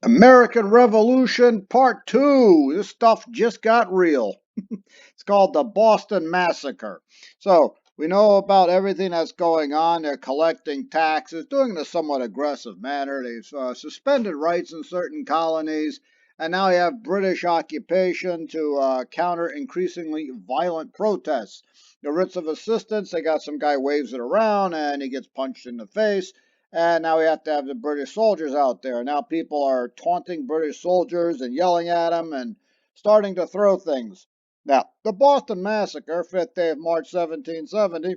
American Revolution Part 2. This stuff just got real. It's called the Boston Massacre. So, we know about everything that's going on. They're collecting taxes, doing it in a somewhat aggressive manner. They've suspended rights in certain colonies, and now you have British occupation to counter increasingly violent protests. The writs of assistance, they got some guy waves it around and he gets punched in the face. And now we have to have the British soldiers out there. Now people are taunting British soldiers and yelling at them and starting to throw things. Now, the Boston Massacre, 5th day of March 1770,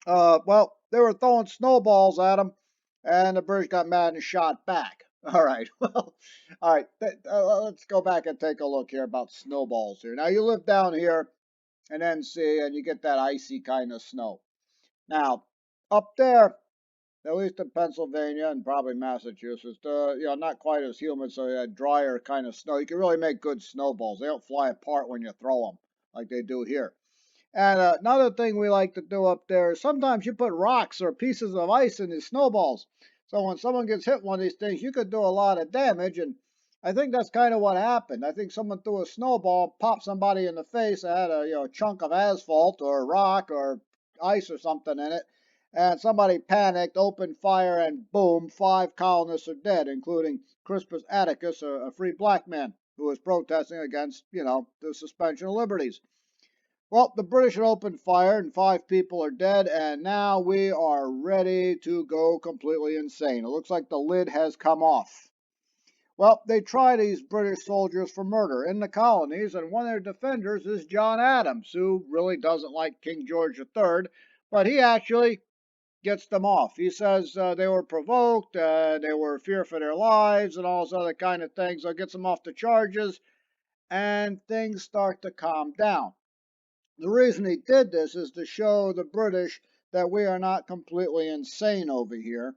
well, they were throwing snowballs at them, and the British got mad and shot back. All right, well, all right, let's go back and take a look here about snowballs here. Now, you live down here in NC, and you get that icy kind of snow. Now, up there, at least in Pennsylvania and probably Massachusetts, not quite as humid, so you had drier kind of snow. You can really make good snowballs. They don't fly apart when you throw them like they do here. And another thing we like to do up there is sometimes you put rocks or pieces of ice in these snowballs. So when someone gets hit one of these things, you could do a lot of damage. And I think that's kind of what happened. I think someone threw a snowball, popped somebody in the face that had a chunk of asphalt or rock or ice or something in it. And somebody panicked, opened fire, and boom, 5 colonists are dead, including Crispus Attucks, a free black man who was protesting against, the suspension of liberties. Well, the British had opened fire and 5 people are dead, and now we are ready to go completely insane. It looks like the lid has come off. Well, they try these British soldiers for murder in the colonies, and one of their defenders is John Adams, who really doesn't like King George III, but he actually gets them off. He says they were provoked, they were fear for their lives, and all those other kind of things. So it gets them off the charges, and things start to calm down. The reason he did this is to show the British that we are not completely insane over here.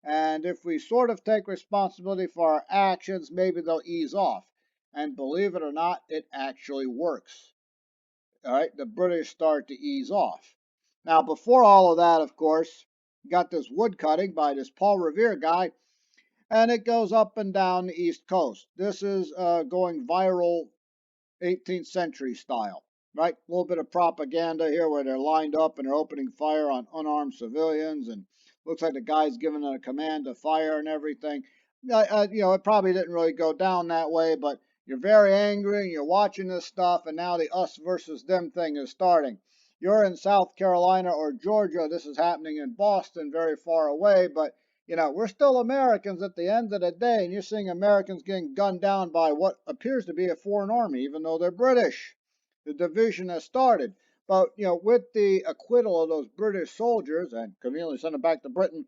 And if we sort of take responsibility for our actions, maybe they'll ease off. And believe it or not, it actually works. All right, the British start to ease off. Now, before all of that, of course, you got this wood cutting by this Paul Revere guy, and it goes up and down the East Coast. This is going viral 18th century style, right? A little bit of propaganda here where they're lined up and they're opening fire on unarmed civilians, and looks like the guy's giving a command to fire and everything. It probably didn't really go down that way, but you're very angry and you're watching this stuff, and now the us versus them thing is starting. You're in South Carolina or Georgia. This is happening in Boston, very far away, but we're still Americans at the end of the day, and you're seeing Americans getting gunned down by what appears to be a foreign army, even though they're British. The division has started. But, with the acquittal of those British soldiers and conveniently sent them back to Britain,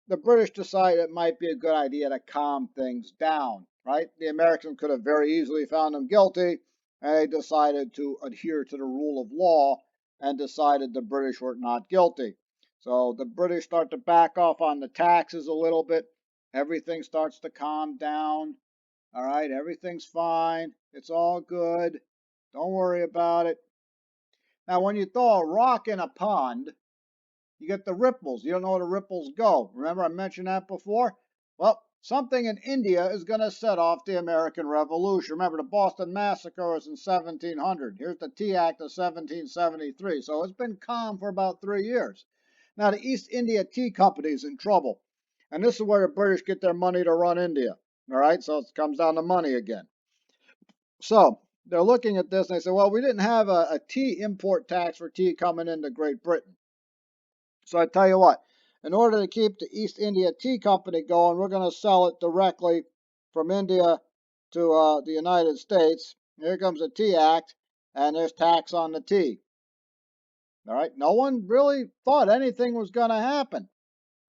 the British decided it might be a good idea to calm things down, right? The Americans could have very easily found them guilty, and they decided to adhere to the rule of law and decided the British were not guilty. So the British start to back off on the taxes a little bit. Everything starts to calm down. All right, everything's fine. It's all good. Don't worry about it. Now, when you throw a rock in a pond, you get the ripples. You don't know where the ripples go. Remember I mentioned that before? Well, something in India is going to set off the American Revolution. Remember, the Boston Massacre was in 1700. Here's the Tea Act of 1773. So it's been calm for about 3 years. Now, the East India Tea Company is in trouble. And this is where the British get their money to run India. All right, so it comes down to money again. So they're looking at this and they say, well, we didn't have a tea import tax for tea coming into Great Britain. So I tell you what, in order to keep the East India Tea Company going, we're going to sell it directly from India to the United States. Here comes the Tea Act, and there's tax on the tea. All right, no one really thought anything was going to happen.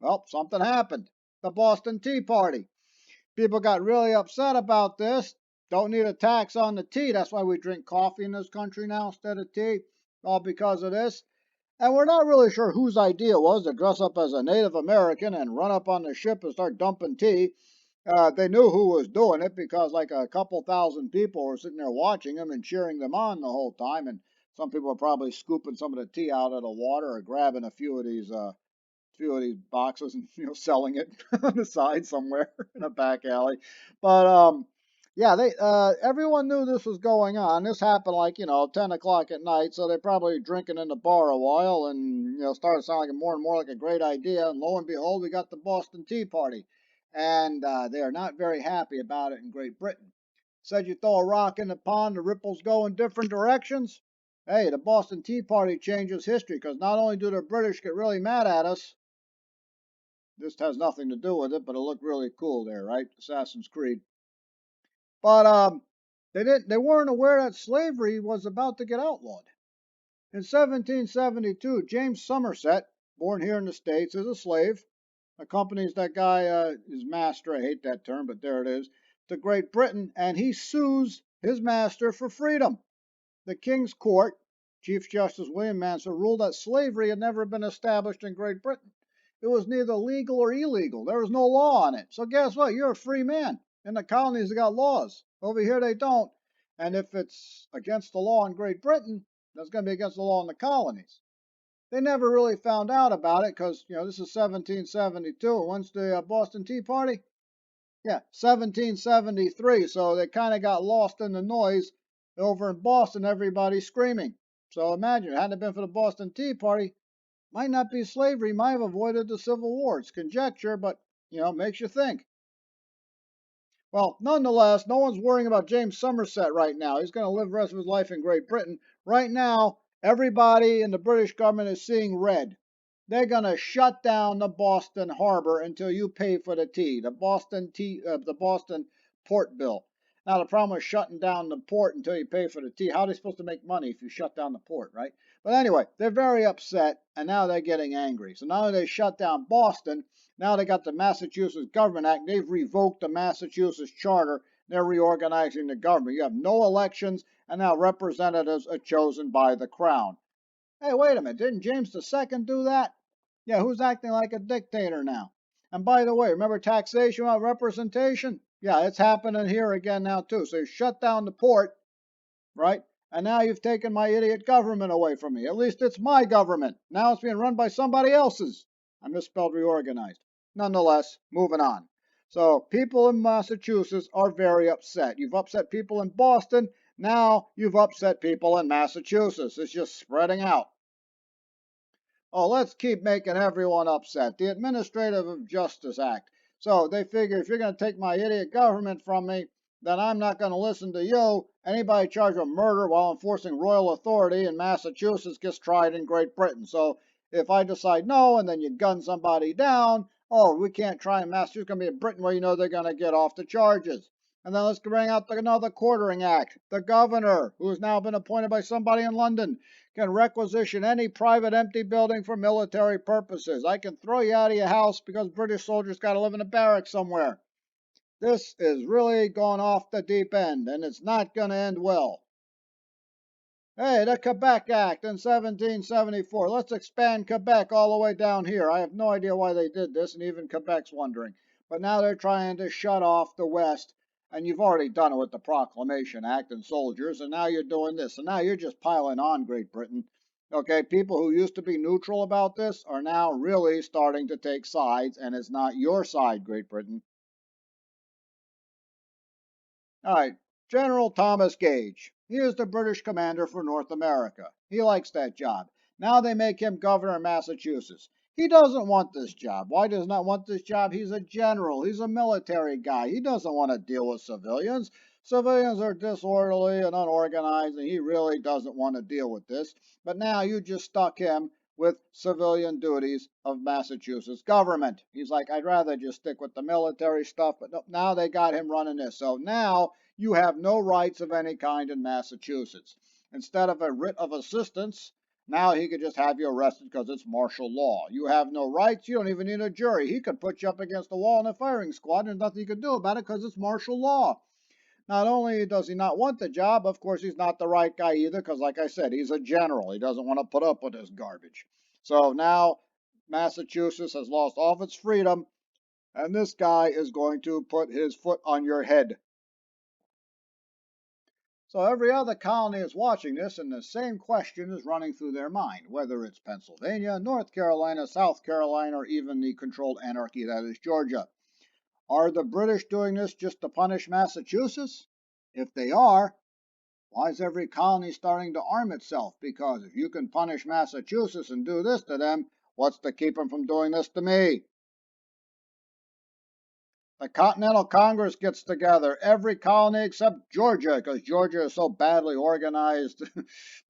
Well, something happened. The Boston Tea Party. People got really upset about this. Don't need a tax on the tea. That's why we drink coffee in this country now instead of tea. All because of this. And we're not really sure whose idea it was to dress up as a Native American and run up on the ship and start dumping tea. They knew who was doing it because like a couple thousand people were sitting there watching them and cheering them on the whole time. And some people were probably scooping some of the tea out of the water or grabbing a few of these few of these boxes and selling it on the side somewhere in a back alley. But yeah, they everyone knew this was going on. This happened like 10 o'clock at night, so they probably drinking in the bar a while, and started sounding more and more like a great idea. And lo and behold, we got the Boston Tea Party, and they are not very happy about it in Great Britain. Said you throw a rock in the pond, the ripples go in different directions. Hey, the Boston Tea Party changes history because not only do the British get really mad at us, this has nothing to do with it, but it looked really cool there, right? Assassin's Creed. But they weren't aware that slavery was about to get outlawed. In 1772, James Somerset, born here in the States, is a slave, accompanies that guy, his master, I hate that term, but there it is, to Great Britain, and he sues his master for freedom. The King's Court, Chief Justice William Mansfield, ruled that slavery had never been established in Great Britain. It was neither legal or illegal. There was no law on it. So guess what? You're a free man. In the colonies, they got laws. Over here, they don't. And if it's against the law in Great Britain, that's going to be against the law in the colonies. They never really found out about it because, this is 1772. And when's the Boston Tea Party? Yeah, 1773. So they kind of got lost in the noise over in Boston, everybody screaming. So imagine, hadn't it been for the Boston Tea Party, might not be slavery, might have avoided the Civil War. It's conjecture, but, makes you think. Well, nonetheless, no one's worrying about James Somerset right now. He's going to live the rest of his life in Great Britain. Right now, everybody in the British government is seeing red. They're going to shut down the Boston harbor until you pay for the tea, the Boston port bill. Now, the problem with shutting down the port until you pay for the tea, how are they supposed to make money if you shut down the port, right? But anyway, they're very upset, and now they're getting angry. So now they shut down Boston. Now they got the Massachusetts Government Act. They've revoked the Massachusetts Charter. They're reorganizing the government. You have no elections, and now representatives are chosen by the crown. Hey, wait a minute. Didn't James II do that? Yeah, who's acting like a dictator now? And by the way, remember taxation without representation? Yeah, it's happening here again now, too. So you shut down the port, right? And now you've taken my idiot government away from me. At least it's my government. Now it's being run by somebody else's. I misspelled reorganized. Nonetheless, moving on. So people in Massachusetts are very upset. You've upset people in Boston. Now you've upset people in Massachusetts. It's just spreading out. Oh, let's keep making everyone upset. The Administrative Justice Act. So they figure if you're going to take my idiot government from me, then I'm not going to listen to you. Anybody charged with murder while enforcing royal authority in Massachusetts gets tried in Great Britain. So if I decide no and then you gun somebody down, oh, we can't try in Massachusetts. It's going to be in Britain where they're going to get off the charges. And then let's bring out another quartering act. The governor, who has now been appointed by somebody in London, can requisition any private empty building for military purposes. I can throw you out of your house because British soldiers got to live in a barrack somewhere. This is really gone off the deep end, and it's not going to end well. Hey, the Quebec Act in 1774. Let's expand Quebec all the way down here. I have no idea why they did this, and even Quebec's wondering. But now they're trying to shut off the West, and you've already done it with the Proclamation Act and soldiers, and now you're doing this. And now you're just piling on, Great Britain. Okay, people who used to be neutral about this are now really starting to take sides, and it's not your side, Great Britain. All right, General Thomas Gage. He is the British commander for North America. He likes that job. Now they make him governor of Massachusetts. He doesn't want this job. Why does he not want this job? He's a general. He's a military guy. He doesn't want to deal with civilians. Civilians are disorderly and unorganized, and he really doesn't want to deal with this. But now you just stuck him with civilian duties of Massachusetts government. He's like, I'd rather just stick with the military stuff, but no, now they got him running this. So now you have no rights of any kind in Massachusetts. Instead of a writ of assistance, now he could just have you arrested because it's martial law. You have no rights. You don't even need a jury. He could put you up against the wall in a firing squad, and there's nothing you could do about it because it's martial law. Not only does he not want the job, of course, he's not the right guy either because, like I said, he's a general. He doesn't want to put up with this garbage. So now Massachusetts has lost all of its freedom, and this guy is going to put his foot on your head. So every other colony is watching this, and the same question is running through their mind, whether it's Pennsylvania, North Carolina, South Carolina, or even the controlled anarchy that is Georgia. Are the British doing this just to punish Massachusetts? If they are, why is every colony starting to arm itself? Because if you can punish Massachusetts and do this to them, what's to keep them from doing this to me? The Continental Congress gets together, every colony except Georgia, because Georgia is so badly organized.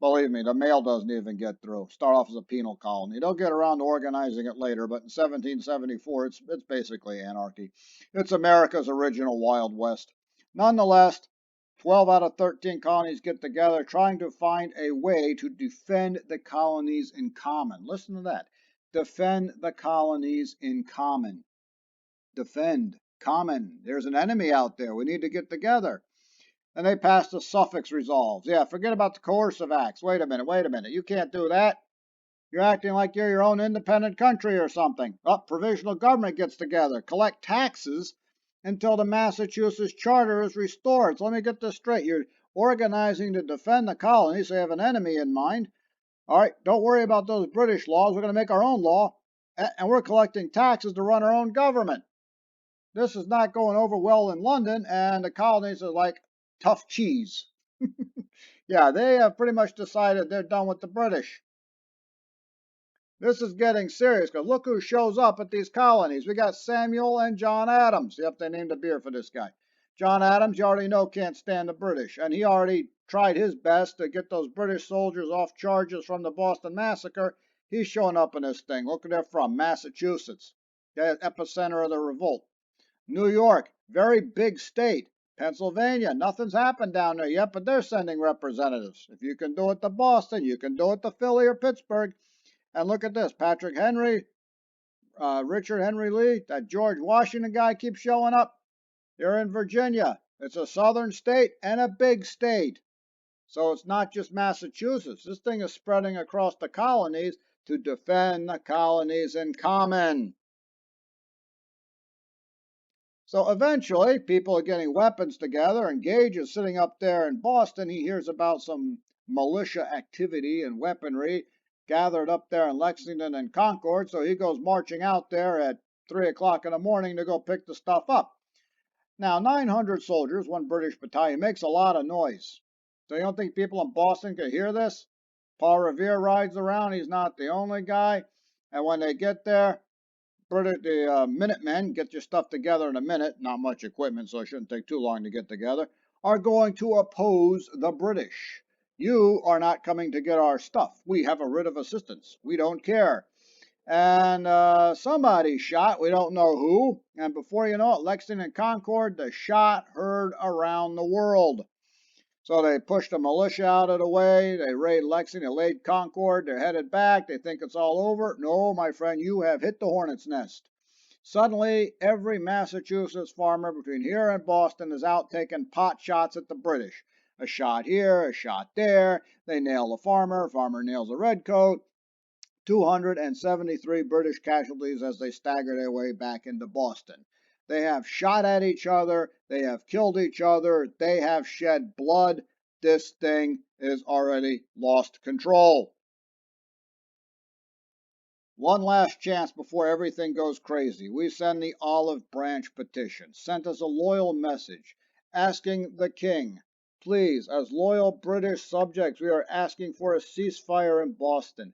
Believe me, the mail doesn't even get through. Start off as a penal colony. They'll get around to organizing it later, but in 1774, it's basically anarchy. It's America's original Wild West. Nonetheless, 12 out of 13 colonies get together trying to find a way to defend the colonies in common. Listen to that. Defend the colonies in common. Defend. Common. There's an enemy out there. We need to get together. And they passed the Suffolk Resolves. Yeah, forget about the coercive acts. Wait a minute. You can't do that. You're acting like you're your own independent country or something. Oh, provisional government gets together, collect taxes until the Massachusetts Charter is restored. So let me get this straight. You're organizing to defend the colonies, so you have an enemy in mind. All right, don't worry about those British laws. We're going to make our own law, and we're collecting taxes to run our own government. This is not going over well in London, and the colonies are like tough cheese. Yeah, they have pretty much decided they're done with the British. This is getting serious because look who shows up at these colonies. We got Samuel and John Adams. Yep, they named a beer for this guy. John Adams, you already know, can't stand the British, and he already tried his best to get those British soldiers off charges from the Boston Massacre. He's showing up in this thing. Look where they're from, Massachusetts, the epicenter of the revolt. New York, very big state. Pennsylvania, nothing's happened down there yet, but they're sending representatives. If you can do it to Boston, you can do it to Philly or Pittsburgh. And look at this, Patrick Henry, Richard Henry Lee, that George Washington guy keeps showing up. They're in Virginia. It's a southern state and a big state. So it's not just Massachusetts. This thing is spreading across the colonies to defend the colonies in common. So eventually, people are getting weapons together, and Gage is sitting up there in Boston. He hears about some militia activity and weaponry gathered up there in Lexington and Concord, so he goes marching out there at 3 o'clock in the morning to go pick the stuff up. Now, 900 soldiers, one British battalion, makes a lot of noise. So you don't think people in Boston could hear this? Paul Revere rides around. He's not the only guy. And when they get there, the Minutemen, get your stuff together in a minute, not much equipment, so it shouldn't take too long to get together, are going to oppose the British. You are not coming to get our stuff. We have a writ of assistance. We don't care. And somebody shot, we don't know who, and before you know it, Lexington and Concord, the shot heard around the world. So they pushed the militia out of the way. They raid Lexington, they laid Concord. They're headed back. They think it's all over. No, my friend, you have hit the hornet's nest. Suddenly, every Massachusetts farmer between here and Boston is out taking pot shots at the British. A shot here, a shot there. They nail the farmer. Farmer nails a redcoat. 273 British casualties as they stagger their way back into Boston. They have shot at each other. They have killed each other. They have shed blood. This thing is already lost control. One last chance before everything goes crazy. We send the olive branch petition, sent as a loyal message, asking the king, please, as loyal British subjects, we are asking for a ceasefire in Boston.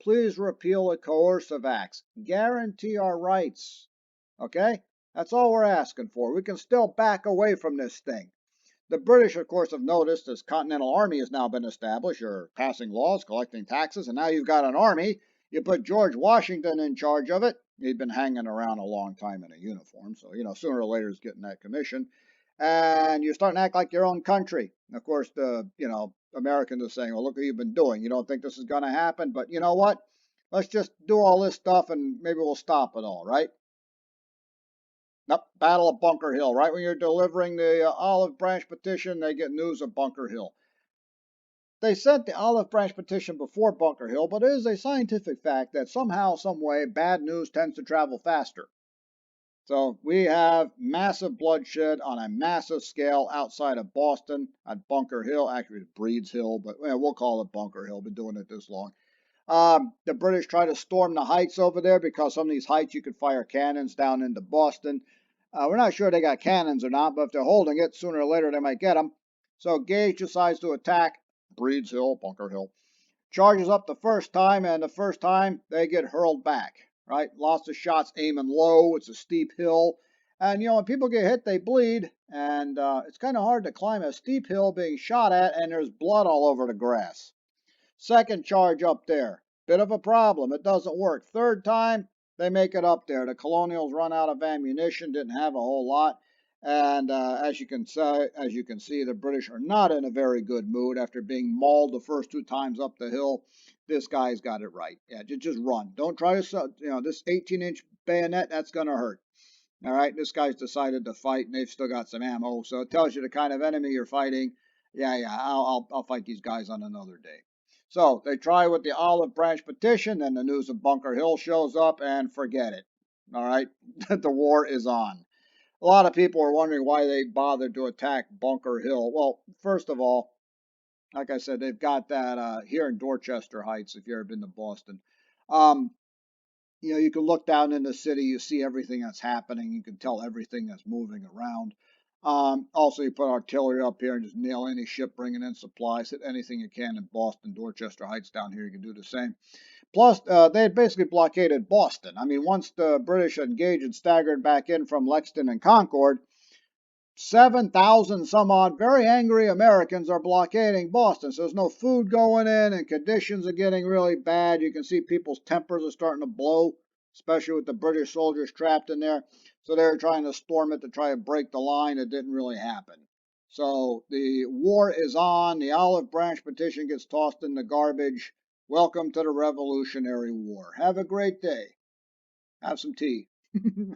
Please repeal the coercive acts. Guarantee our rights. Okay? That's all we're asking for. We can still back away from this thing. The British, of course, have noticed this Continental Army has now been established. You're passing laws, collecting taxes, and now you've got an army. You put George Washington in charge of it. He'd been hanging around a long time in a uniform, so, sooner or later he's getting that commission. And you're starting to act like your own country. Of course, Americans are saying, well, look what you've been doing. You don't think this is going to happen, but you know what? Let's just do all this stuff and maybe we'll stop it all, right? Nope, Battle of Bunker Hill. Right when you're delivering the olive branch petition, they get news of Bunker Hill. They sent the olive branch petition before Bunker Hill, but it is a scientific fact that somehow, some way, bad news tends to travel faster. So we have massive bloodshed on a massive scale outside of Boston at Bunker Hill. Actually, it's Breed's Hill, but we'll call it Bunker Hill. Been doing it this long. The British try to storm the heights over there because some of these heights you could fire cannons down into Boston. We're not sure they got cannons or not, but if they're holding it, sooner or later they might get them. So Gage decides to attack Breed's Hill, Bunker Hill. Charges up the first time, and the first time they get hurled back, right? Lots of shots aiming low. It's a steep hill. And, when people get hit, they bleed. And it's kind of hard to climb a steep hill being shot at, and there's blood all over the grass. Second charge up there, bit of a problem. It doesn't work. Third time, they make it up there. The Colonials run out of ammunition, didn't have a whole lot. And as you can see, the British are not in a very good mood after being mauled the first two times up the hill. This guy's got it right. Yeah, just run. Don't try to, this 18-inch bayonet, that's going to hurt. All right, this guy's decided to fight, and they've still got some ammo, so it tells you the kind of enemy you're fighting. Yeah, I'll fight these guys on another day. So they try with the olive branch petition, then the news of Bunker Hill shows up, and forget it. All right, the war is on. A lot of people are wondering why they bothered to attack Bunker Hill. Well, first of all, like I said, they've got that here in Dorchester Heights, if you've ever been to Boston. You can look down in the city, you see everything that's happening, you can tell everything that's moving around. Also, you put artillery up here and just nail any ship bringing in supplies, hit anything you can in Boston, Dorchester Heights down here, you can do the same. Plus, they had basically blockaded Boston. I mean, once the British engaged and staggered back in from Lexington and Concord, 7,000 some odd very angry Americans are blockading Boston. So there's no food going in and conditions are getting really bad. You can see people's tempers are starting to blow, especially with the British soldiers trapped in there. So they were trying to storm it to try to break the line. It didn't really happen. So the war is on. The olive branch petition gets tossed in the garbage. Welcome to the Revolutionary War. Have a great day. Have some tea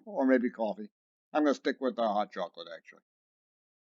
or maybe coffee. I'm going to stick with hot chocolate, actually.